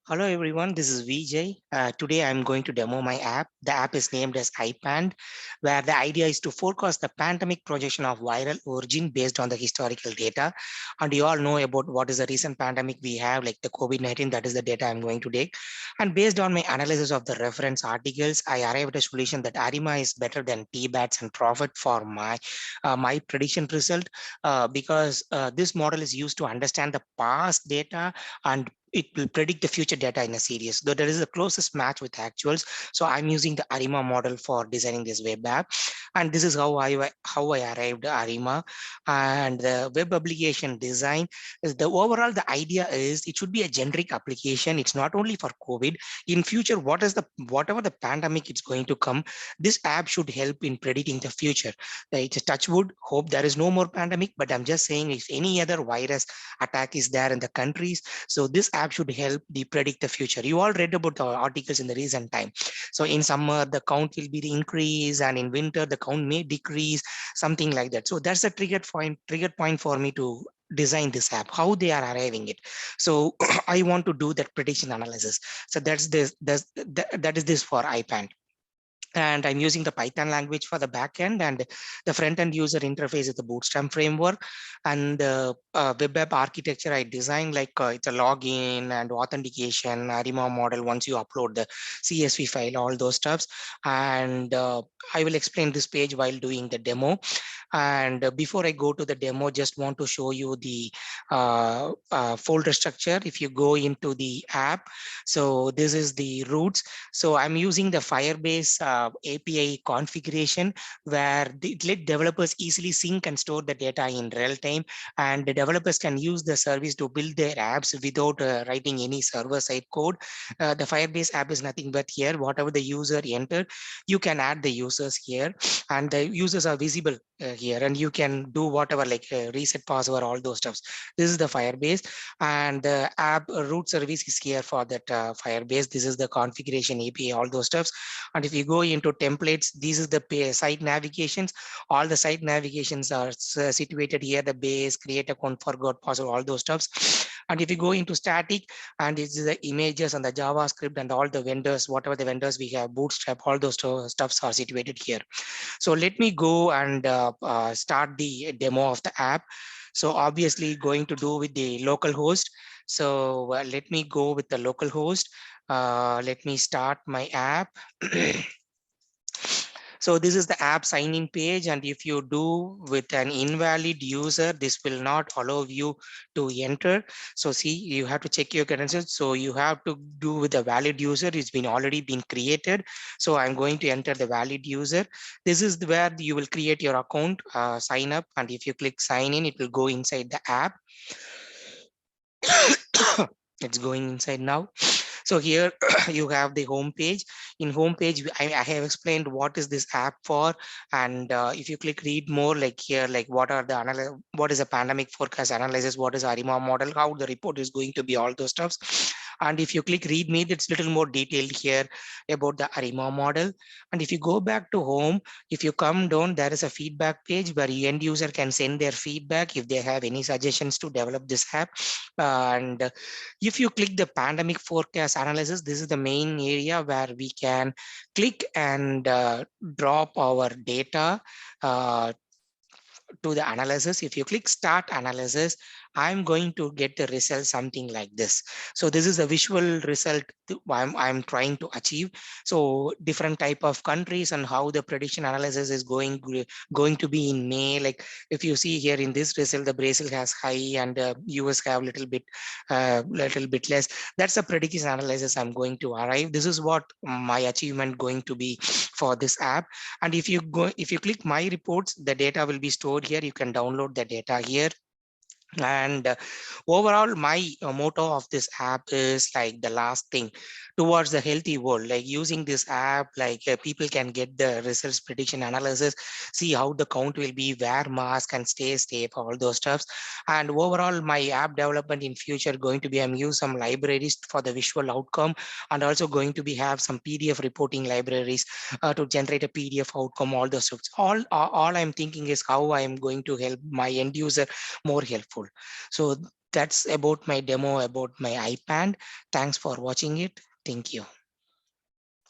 Hello everyone, this is Vijay. Today I'm going to demo my app. The app is named as Ipand, where the idea is to forecast the pandemic projection of viral origin based on the historical data. And you all know about what is the recent pandemic we have, like the COVID-19. That is the data I'm going to take. And based on my analysis of the reference articles, I arrived at a solution that Arima is better than T-bats and profit for my prediction result because this model is used to understand the past data and it will predict the future data in a series, though there is the closest match with actuals. So I'm using the Arima model for designing this web app. And this is how I arrived at Arima. And the web application design is the overall, the idea is it should be a generic application. It's not only for COVID. In future, whatever the pandemic is going to come, this app should help in predicting the future. It's a touch wood, hope there is no more pandemic, but I'm just saying if any other virus attack is there in the countries, so this app should help the predict the future. You all read about the articles in the recent time. So in summer, the count will be the increase, and in winter, the count may decrease, something like that. So that's a trigger point for me to design this app, how they are arriving it. So I want to do that prediction analysis. So that is this for iPad, and I'm using the Python language for the backend, and the front end user interface is the Bootstrap framework. And the web app architecture I designed, like it's a login and authentication, Arima model once you upload the CSV file, all those stuffs. And I will explain this page while doing the demo. And before I go to the demo, just want to show you the folder structure. If you go into the app, so this is the roots. So I'm using the Firebase API configuration where it let developers easily sync and store the data in real time. And the developers can use the service to build their apps without writing any server side code. The Firebase app is nothing but here, whatever the user entered, you can add the users here, and the users are visible here, and you can do whatever like reset password, all those stuffs. This is the Firebase, and the app root service is here for that Firebase. This is the configuration API, all those stuffs. And if you go into templates, this is the site navigations. All the site navigations are situated here, the base, create account, forgot password, all those stuffs. And if you go into static, and it's the images and the JavaScript and all the vendors, whatever the vendors we have, Bootstrap, all those stuffs are situated here. So let me go and start the demo of the app. So obviously going to do with the local host. So let me go with the local host. Let me start my app. So this is the app sign-in page, and if you do with an invalid user, this will not allow you to enter. So see, you have to check your credentials. So you have to do with a valid user. It's been already been created. So I'm going to enter the valid user. This is where you will create your account, sign up, and if you click sign in, it will go inside the app. It's going inside now. So here you have the home page. In home page, I have explained what is this app for. And if you click read more, like here, like what is a pandemic forecast analysis, what is Arima model, how the report is going to be, all those stuffs. And if you click read me, it's little more detailed here about the Arima model. And if you go back to home, if you come down, there is a feedback page where the end user can send their feedback if they have any suggestions to develop this app. And if you click the pandemic forecast analysis, this is the main area where we can click and drop our data to the analysis. If you click start analysis, I'm going to get the result something like this. So this is a visual result I'm trying to achieve. So different type of countries and how the prediction analysis is going to be in May. Like if you see here in this result, the Brazil has high and US have little bit less. That's a prediction analysis I'm going to arrive. This is what my achievement going to be for this app. And if you click my reports, the data will be stored here. You can download the data here. And overall, my motto of this app is like the last thing towards the healthy world. Like using this app, like people can get the results prediction analysis, see how the count will be, wear mask and stay safe, all those stuffs. And overall, my app development in future going to be, I'm use some libraries for the visual outcome, and also going to be have some PDF reporting libraries to generate a PDF outcome, all those stuff. All I'm thinking is how I'm going to help my end user more helpful. So That's about my demo about my iPad. Thanks for watching it. Thank you.